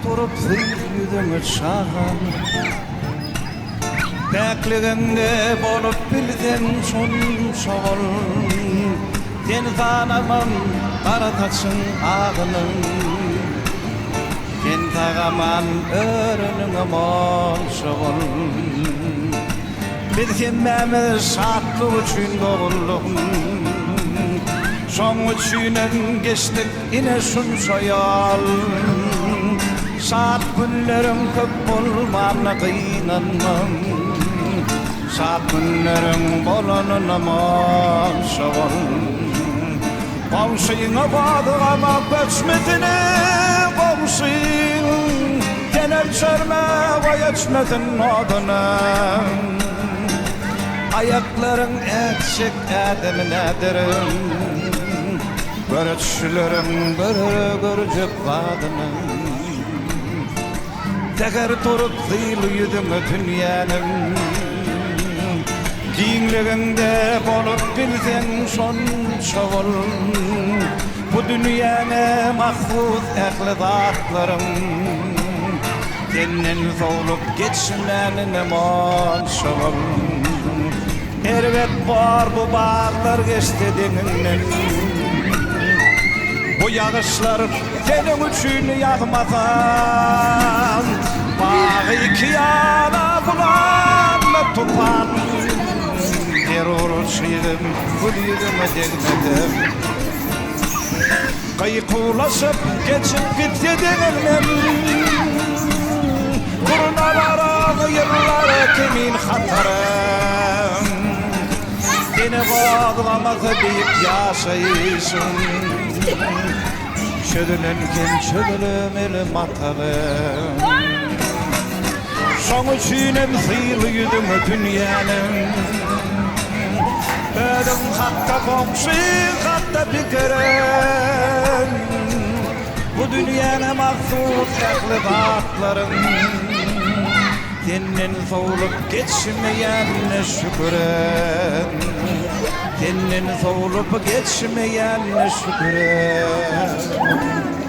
turup yüzüme çağan Bekliginde bolup bilden son şol Sen tanamam karataçın ağının Sen tağaman örünün aman şol Biz hemmemiz şartlık üçün doğulduk Şoň üçinen geçtik ine şunça yol Şat günlerim köp bolmana kıynanmam Şat günlerim bolanına maşavol Komşuyna badığama göçmedini komşuyun Genel çörme vay etmedin oduna Ayakların eksik edemin ederim Görüşlerim görücük kadının Teker turup zil yüzüme dünyanın Dinliginde bolup bilsen son şovul Bu dünyana mahfuz ehli zatlarım Senin soğulup geçmenin eman şovul Ervet var bu bağlar geçti deninden Bu yağışlar senin üçün yağmadan Bağı iki yana bulanma tutan Terör çiğdim, gülüyüdüme degmedim Kıykulaşıp geçip gitti denilmem Kurnalara yıllar kimin hatarım Seni bağlamak deyip yaşayışım Çödülünken çödülümeli matalım Şoň üçinem zil yüzüme dünyanın Ödüm hatta komşu hatta pikirim Bu dünyana mahsus ehli zatlarım Senin soğulup geçmeyenine şükürem Senin soğulup geçmeyenine şükürem